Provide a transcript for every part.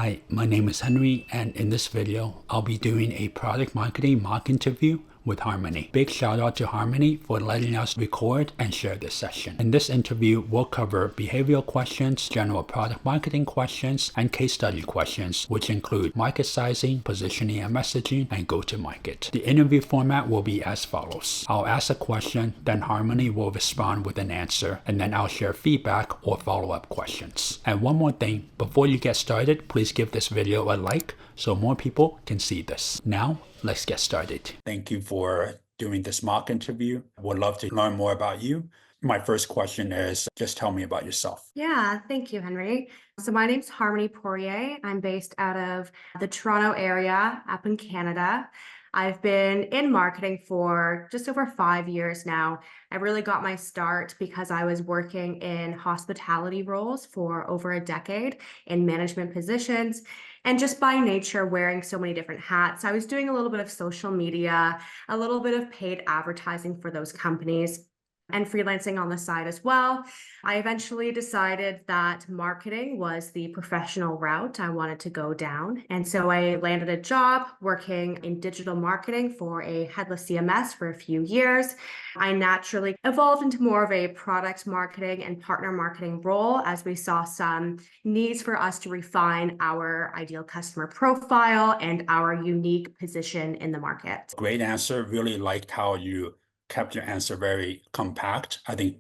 Hi, my name is Henry, and in this video, I'll be doing a product marketing mock interview with Harmony. Big shout out to Harmony for letting us record and share this session. In this interview, we'll cover behavioral questions, general product marketing questions, and case study questions, which include market sizing, positioning and messaging, and go-to-market. The interview format will be as follows. I'll ask a question, then Harmony will respond with an answer, and then I'll share feedback or follow-up questions. And one more thing, before you get started, please give this video a like so more people can see this. Now, let's get started. Thank you for doing this mock interview. Would love to learn more about you. My first question is, just tell me about yourself. Yeah, thank you, Henry. So my name's Harmony Poirier. I'm based out of the Toronto area up in Canada. I've been in marketing for just over 5 years now. I really got my start because I was working in hospitality roles for over a decade in management positions. And just by nature, wearing so many different hats, I was doing a little bit of social media, a little bit of paid advertising for those companies, and freelancing on the side as well. I eventually decided that marketing was the professional route I wanted to go down. And so I landed a job working in digital marketing for a headless CMS for a few years. I naturally evolved into more of a product marketing and partner marketing role as we saw some needs for us to refine our ideal customer profile and our unique position in the market. Great answer. Really liked how you kept your answer very compact. I think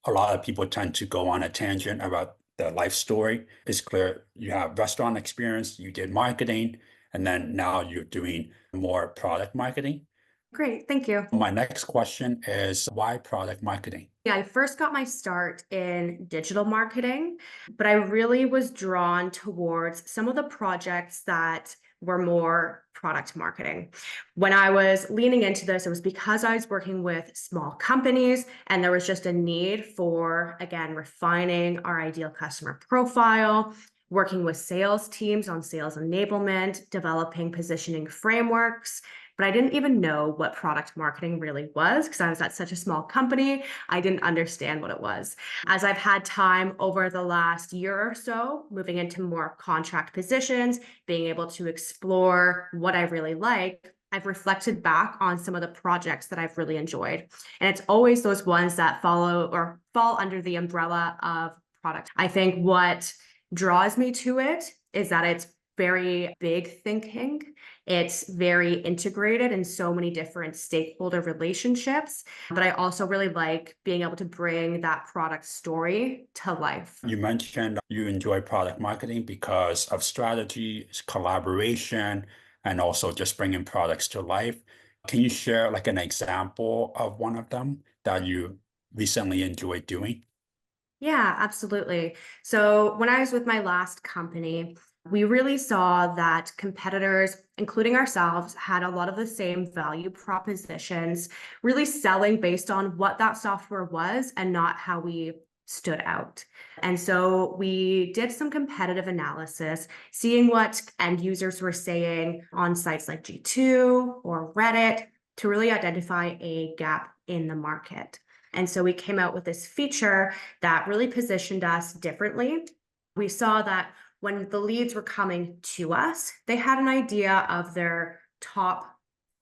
a lot of people tend to go on a tangent about their life story. It's clear you have restaurant experience, you did marketing, and then now you're doing more product marketing. Great, thank you. My next question is, why product marketing? Yeah, I first got my start in digital marketing, but I really was drawn towards some of the projects that were more product marketing. When I was leaning into this, it was because I was working with small companies and there was just a need for, again, refining our ideal customer profile, working with sales teams on sales enablement, developing positioning frameworks. But I didn't even know what product marketing really was because I was at such a small company. I didn't understand what it was. As I've had time over the last year or so, moving into more contract positions, being able to explore what I really like, I've reflected back on some of the projects that I've really enjoyed. And it's always those ones that follow or fall under the umbrella of product. I think what draws me to it is that it's very big thinking. It's very integrated in so many different stakeholder relationships. But I also really like being able to bring that product story to life. You mentioned you enjoy product marketing because of strategy, collaboration, and also just bringing products to life. Can you share like an example of one of them that you recently enjoyed doing? Yeah, absolutely. So when I was with my last company, we really saw that competitors, including ourselves, had a lot of the same value propositions, really selling based on what that software was and not how we stood out. And so we did some competitive analysis, seeing what end users were saying on sites like G2 or Reddit to really identify a gap in the market. And so we came out with this feature that really positioned us differently. We saw that when the leads were coming to us, they had an idea of their top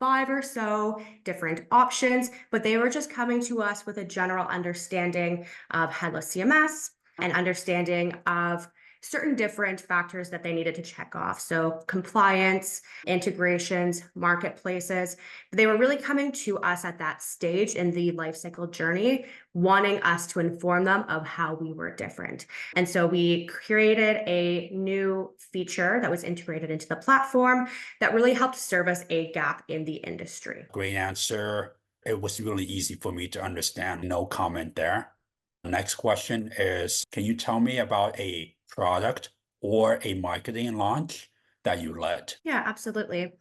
5 or so different options, but they were just coming to us with a general understanding of headless CMS and understanding of certain different factors that they needed to check off. So compliance, integrations, marketplaces. They were really coming to us at that stage in the lifecycle journey, wanting us to inform them of how we were different. And so we created a new feature that was integrated into the platform that really helped service a gap in the industry. Great answer. It was really easy for me to understand. No comment there. The next question is, can you tell me about a product or a marketing launch that you led? Yeah, absolutely.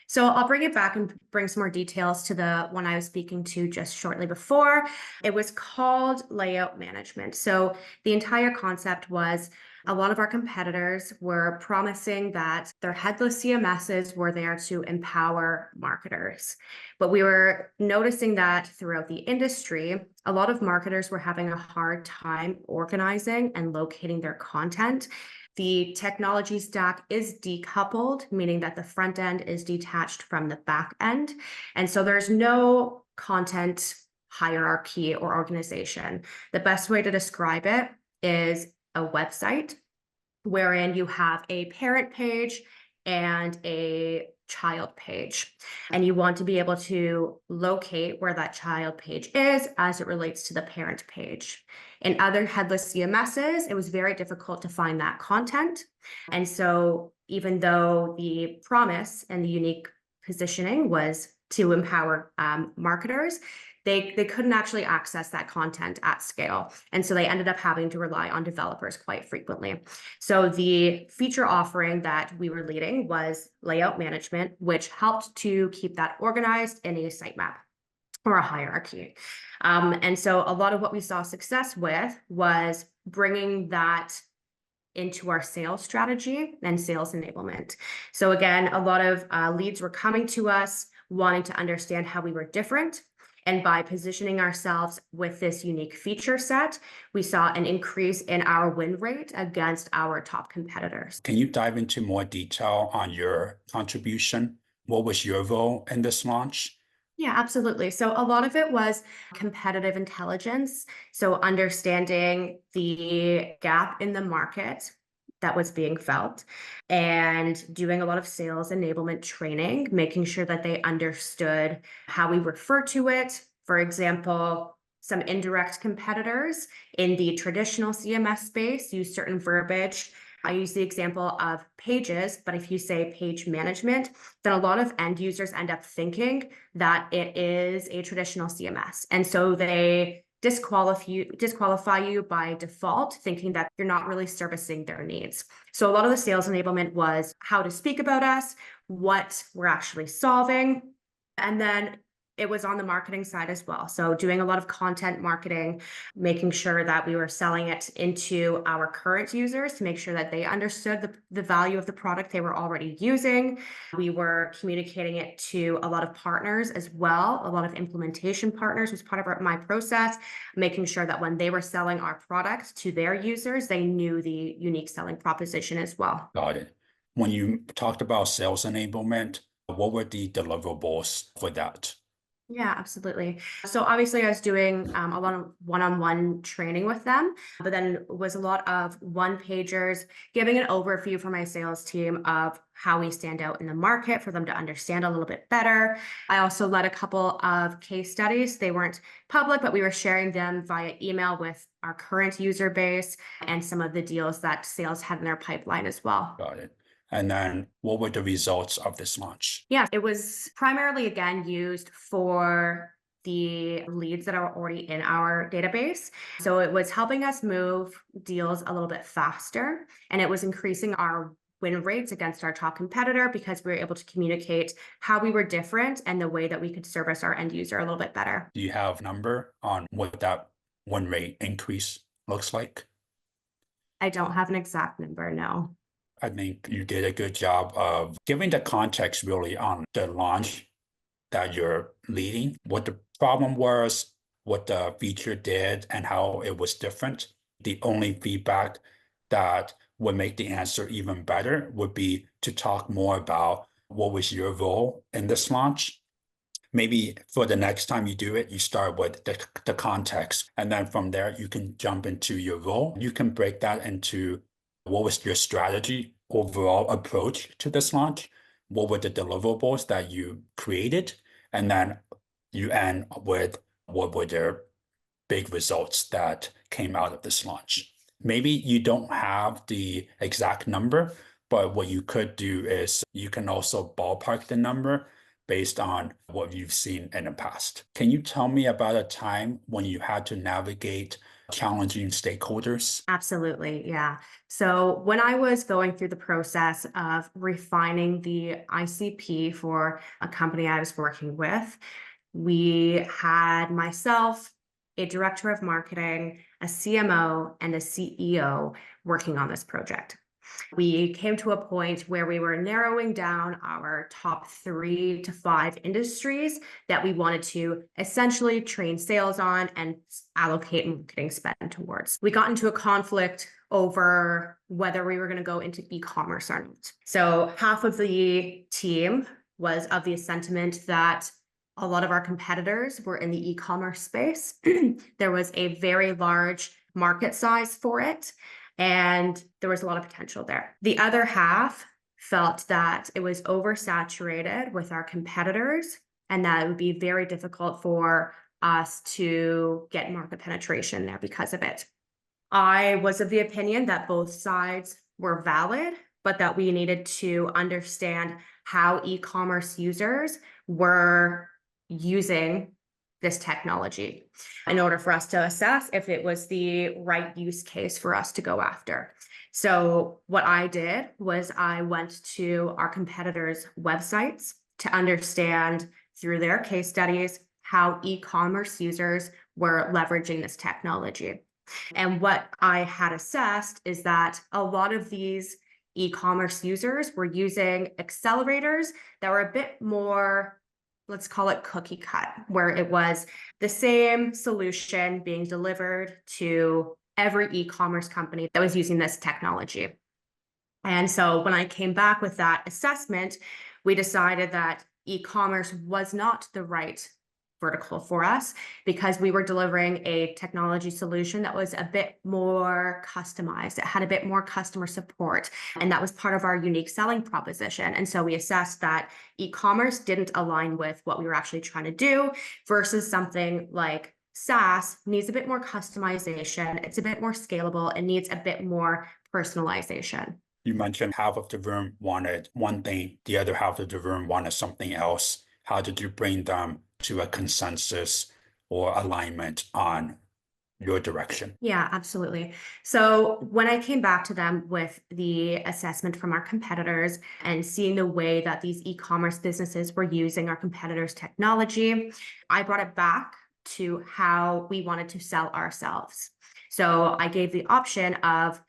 So I'll bring it back and bring some more details to the one I was speaking to just shortly before. It was called layout management. So the entire concept was a lot of our competitors were promising that their headless CMSs were there to empower marketers. But we were noticing that throughout the industry, a lot of marketers were having a hard time organizing and locating their content. The technology stack is decoupled, meaning that the front end is detached from the back end. And so there's no content hierarchy or organization. The best way to describe it is a website wherein you have a parent page and a child page. And you want to be able to locate where that child page is as it relates to the parent page. In other headless CMSs, it was very difficult to find that content. And so even though the promise and the unique positioning was to empower marketers, they couldn't actually access that content at scale. And so they ended up having to rely on developers quite frequently. So the feature offering that we were leading was layout management, which helped to keep that organized in a sitemap or a hierarchy. And so a lot of what we saw success with was bringing that into our sales strategy and sales enablement. So again, a lot of leads were coming to us wanting to understand how we were different. And by positioning ourselves with this unique feature set, we saw an increase in our win rate against our top competitors. Can you dive into more detail on your contribution? What was your role in this launch? Yeah, absolutely. So a lot of it was competitive intelligence. So understanding the gap in the market that was being felt and doing a lot of sales enablement training, making sure that they understood how we refer to it. For example, some indirect competitors in the traditional CMS space use certain verbiage. I use the example of pages, but if you say page management, then a lot of end users end up thinking that it is a traditional CMS. And so they disqualify you by default, thinking that you're not really servicing their needs. So a lot of the sales enablement was how to speak about us, what we're actually solving, and then it was on the marketing side as well. So doing a lot of content marketing, making sure that we were selling it into our current users to make sure that they understood the value of the product they were already using. We were communicating it to a lot of partners as well. A lot of implementation partners was part of my process, making sure that when they were selling our product to their users, they knew the unique selling proposition as well. Got it. When you talked about sales enablement, what were the deliverables for that? Yeah, absolutely. So obviously I was doing a lot of one-on-one training with them, but then was a lot of one-pagers, giving an overview for my sales team of how we stand out in the market for them to understand a little bit better. I also led a couple of case studies. They weren't public, but we were sharing them via email with our current user base and some of the deals that sales had in their pipeline as well. Got it. And then what were the results of this launch? Yeah, it was primarily, again, used for the leads that are already in our database. So it was helping us move deals a little bit faster, and it was increasing our win rates against our top competitor because we were able to communicate how we were different and the way that we could service our end user a little bit better. Do you have a number on what that win rate increase looks like? I don't have an exact number, no. I think you did a good job of giving the context really on the launch that you're leading, what the problem was, what the feature did, and how it was different. The only feedback that would make the answer even better would be to talk more about what was your role in this launch. Maybe for the next time you do it, you start with the context, and then from there, you can jump into your role. You can break that into what was your strategy, overall approach to this launch? What were the deliverables that you created? And then you end with what were the big results that came out of this launch. Maybe you don't have the exact number, but what you could do is you can also ballpark the number based on what you've seen in the past. Can you tell me about a time when you had to navigate challenging stakeholders? Absolutely, yeah. So when I was going through the process of refining the ICP for a company I was working with, we had myself, a director of marketing, a CMO, and a CEO working on this project. We came to a point where we were narrowing down our top 3 to 5 industries that we wanted to essentially train sales on and allocate marketing spend towards. We got into a conflict over whether we were going to go into e-commerce or not. So half of the team was of the sentiment that a lot of our competitors were in the e-commerce space. There was a very large market size for it, and there was a lot of potential there. The other half felt that it was oversaturated with our competitors and that it would be very difficult for us to get market penetration there because of it. I was of the opinion that both sides were valid, but that we needed to understand how e-commerce users were using this technology in order for us to assess if it was the right use case for us to go after. So what I did was I went to our competitors' websites to understand through their case studies how e-commerce users were leveraging this technology. And what I had assessed is that a lot of these e-commerce users were using accelerators that were a bit more, let's call it cookie cut, where it was the same solution being delivered to every e-commerce company that was using this technology. And so when I came back with that assessment, we decided that e-commerce was not the right vertical for us because we were delivering a technology solution that was a bit more customized. It had a bit more customer support, and that was part of our unique selling proposition. And so we assessed that e-commerce didn't align with what we were actually trying to do versus something like SaaS needs a bit more customization. It's a bit more scalable and needs a bit more personalization. You mentioned half of the room wanted one thing, the other half of the room wanted something else. How did you bring them to a consensus or alignment on your direction? Yeah, absolutely. So when I came back to them with the assessment from our competitors and seeing the way that these e-commerce businesses were using our competitors' technology, I brought it back to how we wanted to sell ourselves. So I gave the option of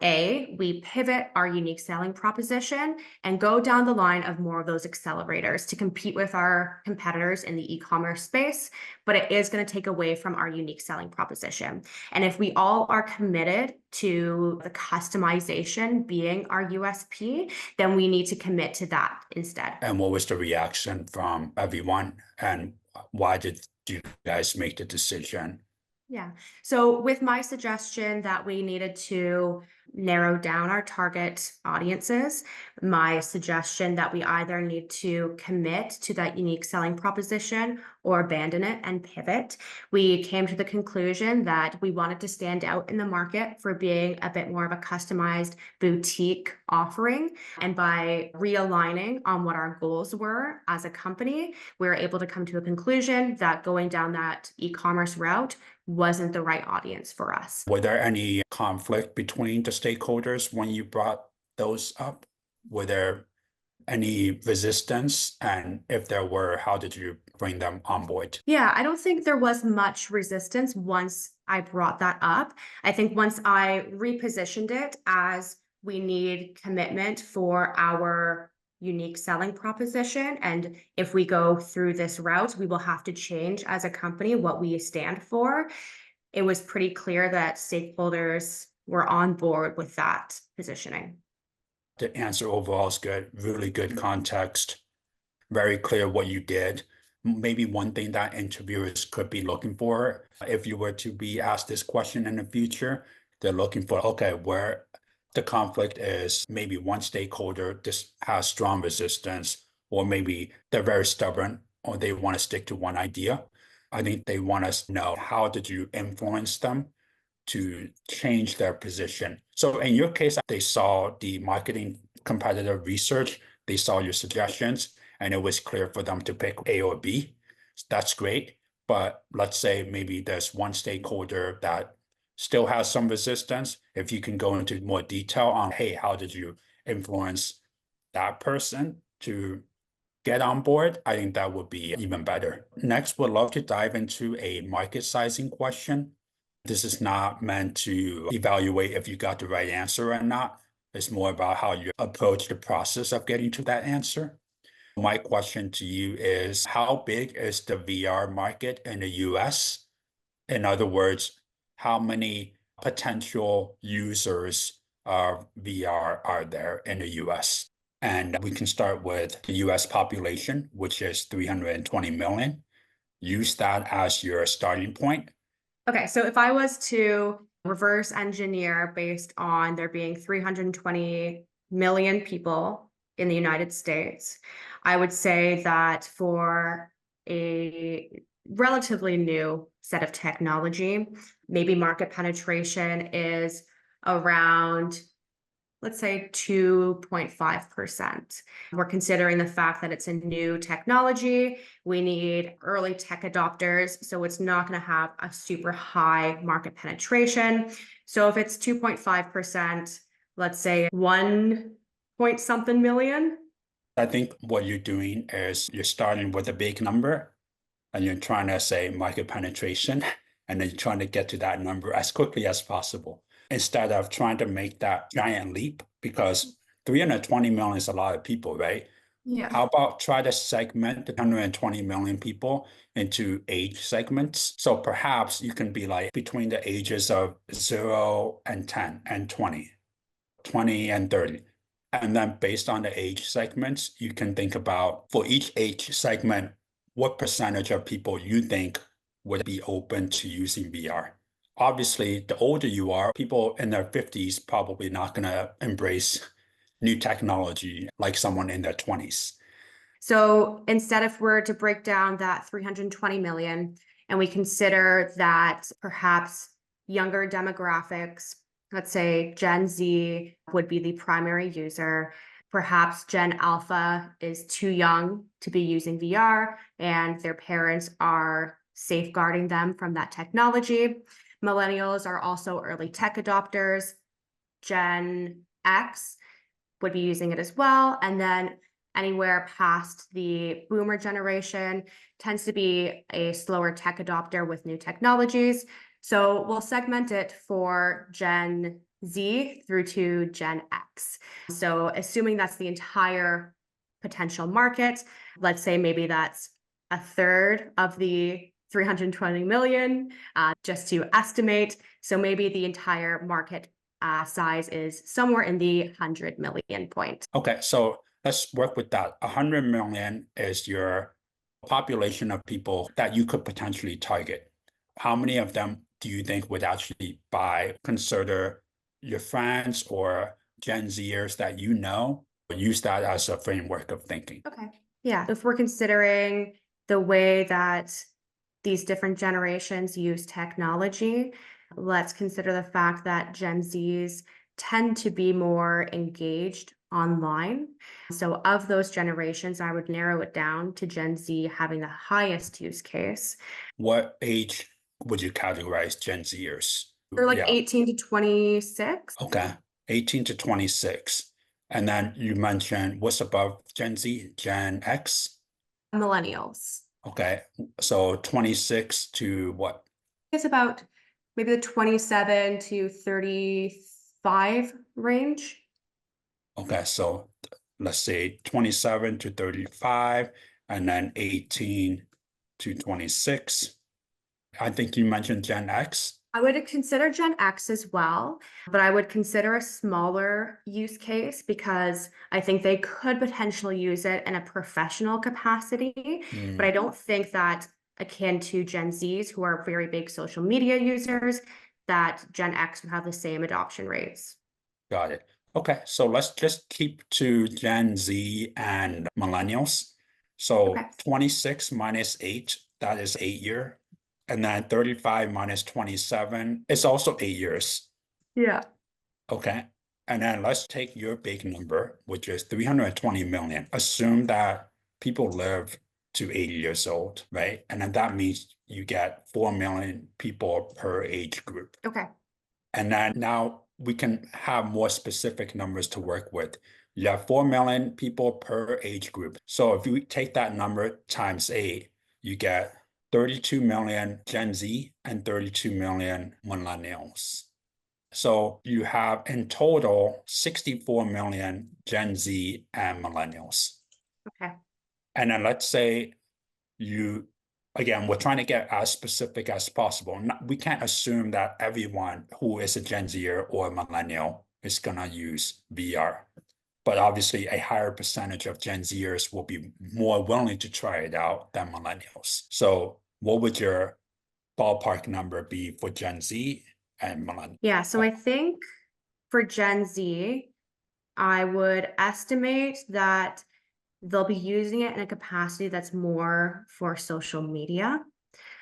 we pivot our unique selling proposition and go down the line of more of those accelerators to compete with our competitors in the e-commerce space, but it is going to take away from our unique selling proposition. And if we all are committed to the customization being our USP, then we need to commit to that instead. And what was the reaction from everyone? And why did you guys make the decision? Yeah. So with my suggestion that we needed to narrow down our target audiences, my suggestion that we either need to commit to that unique selling proposition or abandon it and pivot, we came to the conclusion that we wanted to stand out in the market for being a bit more of a customized boutique offering. And by realigning on what our goals were as a company, we were able to come to a conclusion that going down that e-commerce route wasn't the right audience for us. Were there any conflict between the stakeholders when you brought those up? Were there any resistance? And if there were, how did you bring them on board? Yeah, I don't think there was much resistance once I brought that up. I think once I repositioned it as we need commitment for our unique selling proposition, and if we go through this route, we will have to change as a company what we stand for. It was pretty clear that stakeholders were on board with that positioning. The answer overall is good, really good context, very clear what you did. Maybe one thing that interviewers could be looking for, if you were to be asked this question in the future, they're looking for, okay, where the conflict is maybe one stakeholder just has strong resistance, or maybe they're very stubborn, or they want to stick to one idea. I think they want us to know, how did you influence them to change their position? So in your case, they saw the marketing competitor research, they saw your suggestions, and it was clear for them to pick A or B. That's great. But let's say maybe there's one stakeholder that still has some resistance. If you can go into more detail on, hey, how did you influence that person to get on board? I think that would be even better. Next, we'd love to dive into a market sizing question. This is not meant to evaluate if you got the right answer or not, It's more about how you approach the process of getting to that answer. My question to you is, how big is the VR market in the US? In other words, how many potential users of VR are there in the US? And we can start with the US population, which is 320 million. Use that as your starting point. Okay, so if I was to reverse engineer based on there being 320 million people in the United States, I would say that for a relatively new set of technology, maybe market penetration is around, let's say, 2.5%. We're considering the fact that it's a new technology. We need early tech adopters, so it's not going to have a super high market penetration. So if it's 2.5%, let's say 1 point something million. I think what you're doing is you're starting with a big number and you're trying to say market penetration, and then you're trying to get to that number as quickly as possible instead of trying to make that giant leap, because 320 million is a lot of people, right? Yeah. How about try to segment the 120 million people into age segments? So perhaps you can be like between the ages of 0 and 10 and 20, 20 and 30. And then based on the age segments, you can think about for each age segment, what percentage of people you think would be open to using VR. Obviously, the older you are, people in their 50s probably not going to embrace new technology like someone in their 20s. So instead, if we're to break down that 320 million and we consider that perhaps younger demographics, let's say Gen Z would be the primary user, perhaps Gen Alpha is too young to be using VR and their parents are safeguarding them from that technology. Millennials are also early tech adopters. Gen X would be using it as well. And then anywhere past the boomer generation tends to be a slower tech adopter with new technologies. So we'll segment it for Gen Z through to Gen X. So assuming that's the entire potential market, let's say maybe that's a third of the 320 million, just to estimate. So maybe the entire market size is somewhere in the 100 million point. Okay, so let's work with that. 100 million is your population of people that you could potentially target. How many of them do you think would actually buy, consider your friends or Gen Zers that you know, use that as a framework of thinking? Okay. Yeah. If we're considering the way that these different generations use technology, let's consider the fact that Gen Zs tend to be more engaged online. So of those generations, I would narrow it down to Gen Z having the highest use case. What age would you categorize Gen Zers? They're like Yeah, 18 to 26. okay, 18 to 26. And then you mentioned what's above Gen Z, Gen X? Millennials. Okay, so 26 to what? It's about maybe the 27 to 35 range. Okay, so let's say 27 to 35 and then 18 to 26. I think you mentioned Gen X. I would consider Gen X as well, but I would consider a smaller use case because I think they could potentially use it in a professional capacity. But I don't think that akin to Gen Zs, who are very big social media users, that Gen X would have the same adoption rates. Got it. Okay, so let's just keep to Gen Z and millennials. So Okay. 26 minus 8, that is 8 year. And then 35 minus 27 is also 8 years. Yeah. Okay. And then let's take your big number, which is 320 million. Assume that people live to 80 years old, right? And then that means you get 4 million people per age group. Okay. And then now we can have more specific numbers to work with. You have 4 million people per age group. So if you take that number times 8, you get 32 million Gen Z and 32 million millennials. So you have in total 64 million Gen Z and millennials. Okay. And then let's say again, we're trying to get as specific as possible. We can't assume that everyone who is a Gen Zer or a millennial is going to use VR. But obviously, a higher percentage of Gen Zers will be more willing to try it out than millennials. So what would your ballpark number be for Gen Z and millennials? Yeah, so I think for Gen Z, I would estimate that they'll be using it in a capacity that's more for social media.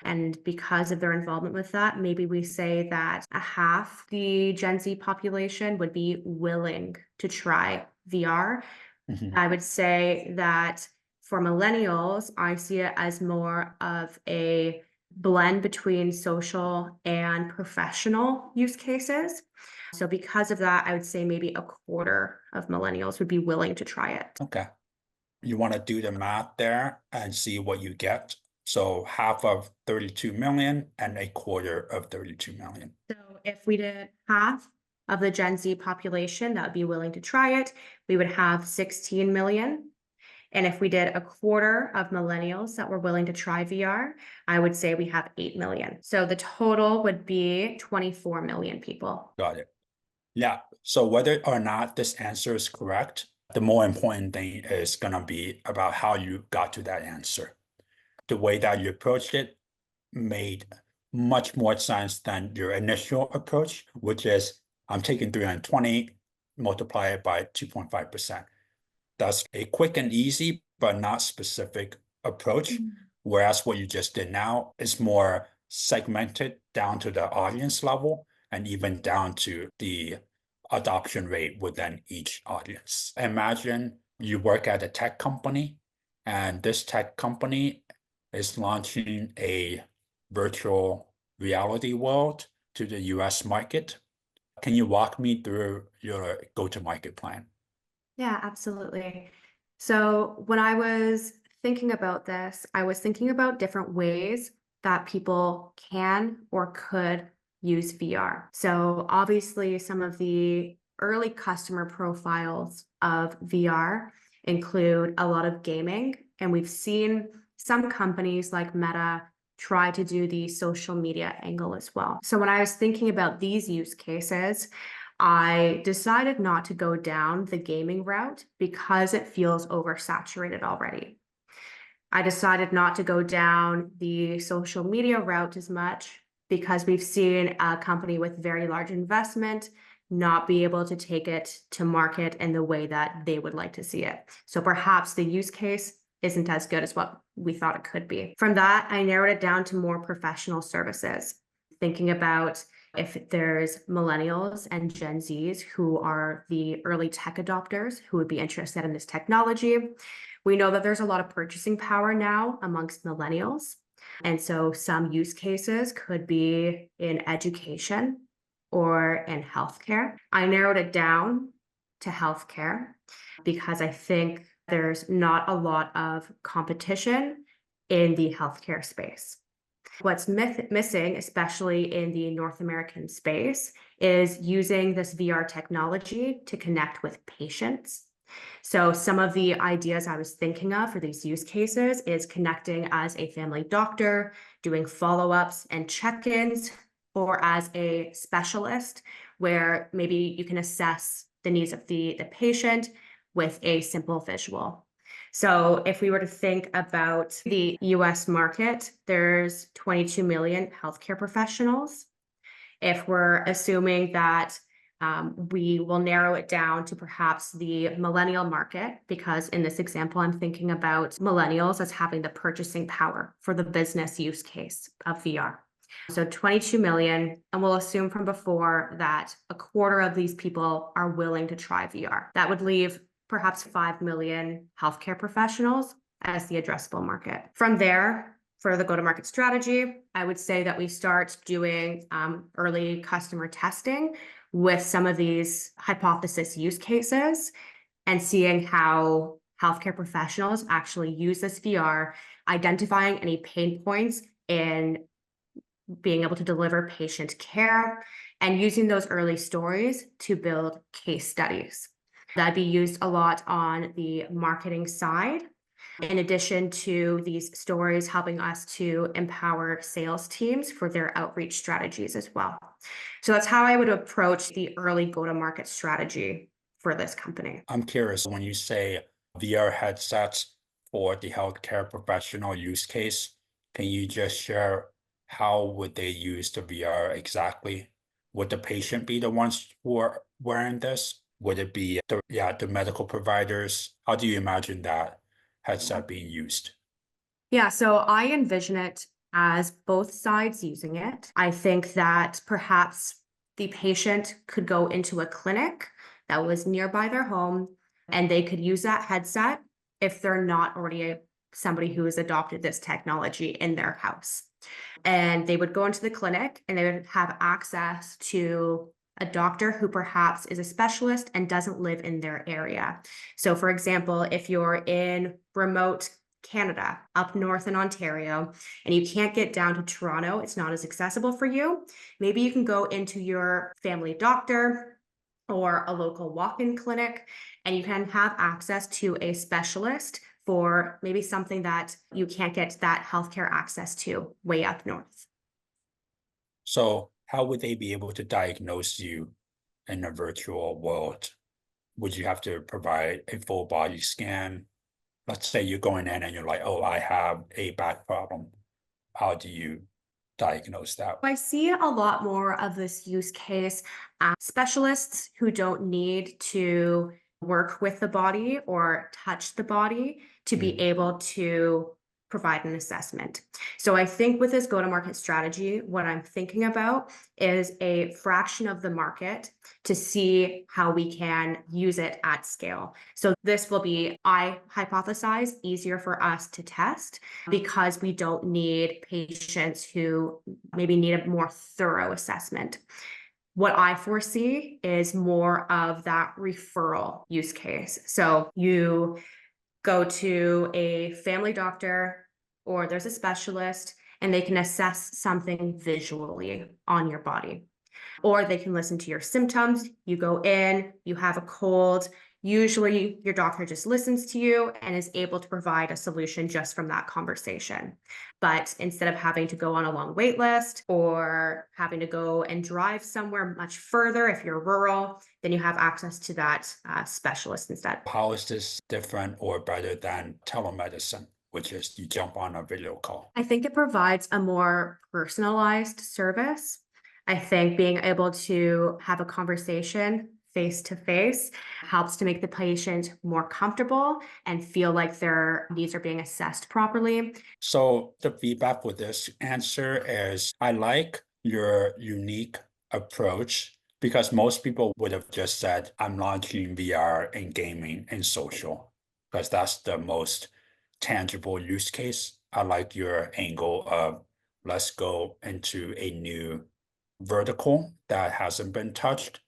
And because of their involvement with that, maybe we say that a half the Gen Z population would be willing to try VR. Mhm. I would say that for millennials, I see it as more of a blend between social and professional use cases. So because of that, I would say maybe a quarter of millennials would be willing to try it. Okay. You want to do the math there and see what you get. So half of 32 million and a quarter of 32 million. So if we did half of the Gen Z population that would be willing to try it, we would have 16 million. And if we did a quarter of millennials that were willing to try VR, I would say we have 8 million. So the total would be 24 million people. Got it. Yeah. So whether or not this answer is correct, the more important thing is going to be about how you got to that answer. The way that you approached it made much more sense than your initial approach, which is I'm taking 320, multiply it by 2.5%. That's a quick and easy, but not specific approach. Whereas what you just did now is more segmented down to the audience level and even down to the adoption rate within each audience. Imagine you work at a tech company, and this tech company is launching a virtual reality world to the US market. Can you walk me through your go-to-market plan? Yeah, absolutely. So when I was thinking about this, I was thinking about different ways that people can or could use VR. So obviously, some of the early customer profiles of VR include a lot of gaming, and we've seen some companies like Meta try to do the social media angle as well. So when I was thinking about these use cases, I decided not to go down the gaming route because it feels oversaturated already. I decided not to go down the social media route as much because we've seen a company with very large investment not be able to take it to market in the way that they would like to see it. So perhaps the use case isn't as good as what we thought it could be. From that, I narrowed it down to more professional services, thinking about if there's millennials and Gen Zs who are the early tech adopters who would be interested in this technology. We know that there's a lot of purchasing power now amongst millennials. And so some use cases could be in education or in healthcare. I narrowed it down to healthcare because I think there's not a lot of competition in the healthcare space. What's missing, especially in the North American space, is using this VR technology to connect with patients. So some of the ideas I was thinking of for these use cases is connecting as a family doctor, doing follow-ups and check-ins, or as a specialist where maybe you can assess the needs of the patient with a simple visual. So if we were to think about the US market, there's 22 million healthcare professionals. If we're assuming that we will narrow it down to perhaps the millennial market, because in this example, I'm thinking about millennials as having the purchasing power for the business use case of VR. So 22 million, and we'll assume from before that a quarter of these people are willing to try VR. That would leave perhaps 5 million healthcare professionals as the addressable market. From there, for the go-to-market strategy, I would say that we start doing early customer testing with some of these hypothesis use cases and seeing how healthcare professionals actually use this VR, identifying any pain points in being able to deliver patient care and using those early stories to build case studies. That'd be used a lot on the marketing side, in addition to these stories helping us to empower sales teams for their outreach strategies as well. So that's how I would approach the early go-to-market strategy for this company. I'm curious, when you say VR headsets for the healthcare professional use case, can you just share how would they use the VR exactly? Would the patient be the ones who are wearing this? Would it be the medical providers? How do you imagine that headset being used? Yeah, so I envision it as both sides using it. I think that perhaps the patient could go into a clinic that was nearby their home and they could use that headset if they're not already somebody who has adopted this technology in their house. And they would go into the clinic and they would have access to a doctor who perhaps is a specialist and doesn't live in their area. So, for example, if you're in remote Canada, up north in Ontario, and you can't get down to Toronto, it's not as accessible for you. Maybe you can go into your family doctor or a local walk-in clinic, and you can have access to a specialist for maybe something that you can't get that healthcare access to way up north. So how would they be able to diagnose you in a virtual world? Would you have to provide a full body scan? Let's say you're going in and you're like, oh, I have a back problem. How do you diagnose that? I see a lot more of this use case specialists who don't need to work with the body or touch the body to be Mm. able to provide an assessment. So I think with this go-to-market strategy, what I'm thinking about is a fraction of the market to see how we can use it at scale. So this will be, I hypothesize, easier for us to test because we don't need patients who maybe need a more thorough assessment. What I foresee is more of that referral use case. So you go to a family doctor or there's a specialist and they can assess something visually on your body. Or they can listen to your symptoms. You go in, you have a cold. Usually, your doctor just listens to you and is able to provide a solution just from that conversation. But instead of having to go on a long wait list or having to go and drive somewhere much further, if you're rural, then you have access to that specialist instead. How is this different or better than telemedicine, which is you jump on a video call? I think it provides a more personalized service. I think being able to have a conversation face to face helps to make the patient more comfortable and feel like their needs are being assessed properly. So the feedback with this answer is I like your unique approach because most people would have just said, I'm launching VR in gaming and social because that's the most tangible use case. I like your angle of let's go into a new vertical that hasn't been touched.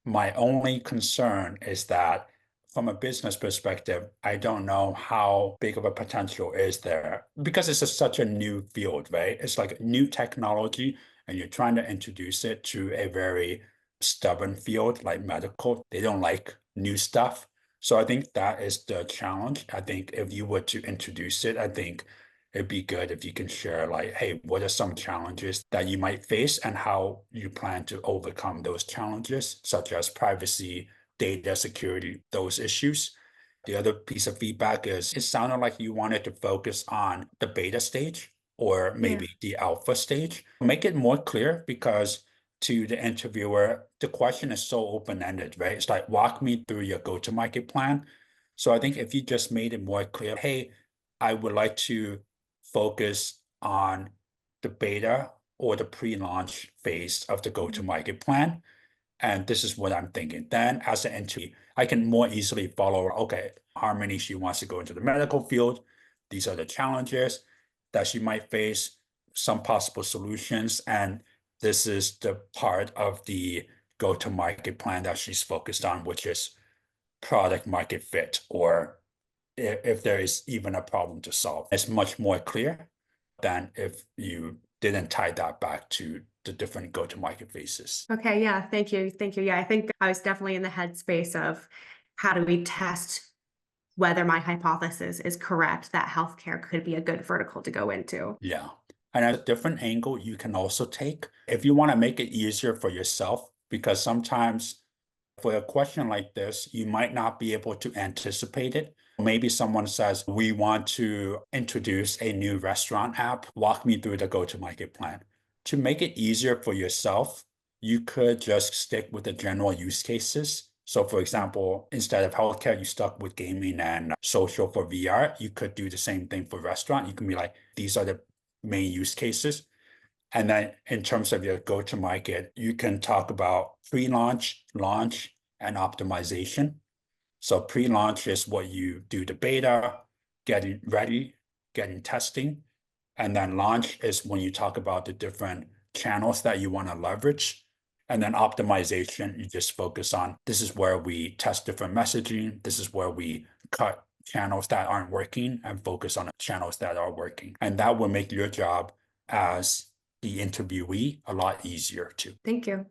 My only concern is that from a business perspective, I don't know how big of a potential is there because it's such a new field, right? It's like new technology and you're trying to introduce it to a very stubborn field like medical. They don't like new stuff. So I think that is the challenge. I think if you were to introduce it, I think it'd be good if you can share like, hey, what are some challenges that you might face and how you plan to overcome those challenges, such as privacy, data security, those issues. The other piece of feedback is it sounded like you wanted to focus on the beta stage or Yeah. maybe the alpha stage. Make it more clear because to the interviewer, the question is so open-ended, right? It's like, walk me through your go-to-market plan. So I think if you just made it more clear, hey, I would like to focus on the beta or the pre-launch phase of the go-to-market plan. And this is what I'm thinking. Then as an entry, I can more easily follow, okay, Harmony, she wants to go into the medical field. These are the challenges that she might face, some possible solutions. And this is the part of the go-to-market plan that she's focused on, which is product market fit, or if there is even a problem to solve. It's much more clear than if you didn't tie that back to the different go-to-market phases. Okay, yeah, thank you. Thank you. Yeah, I think I was definitely in the headspace of how do we test whether my hypothesis is correct that healthcare could be a good vertical to go into. Yeah. And a different angle you can also take if you want to make it easier for yourself, because sometimes for a question like this, you might not be able to anticipate it. Maybe someone says, we want to introduce a new restaurant app. Walk me through the go-to-market plan. To make it easier for yourself, you could just stick with the general use cases. So for example, instead of healthcare, you stuck with gaming and social for VR. You could do the same thing for restaurant. You can be like, these are the main use cases. And then in terms of your go-to-market, you can talk about pre-launch, launch, and optimization. So pre-launch is what you do the beta, getting ready, getting testing. And then launch is when you talk about the different channels that you want to leverage. And then optimization, you just focus on this is where we test different messaging. This is where we cut channels that aren't working and focus on channels that are working. And that will make your job as the interviewee a lot easier too. Thank you.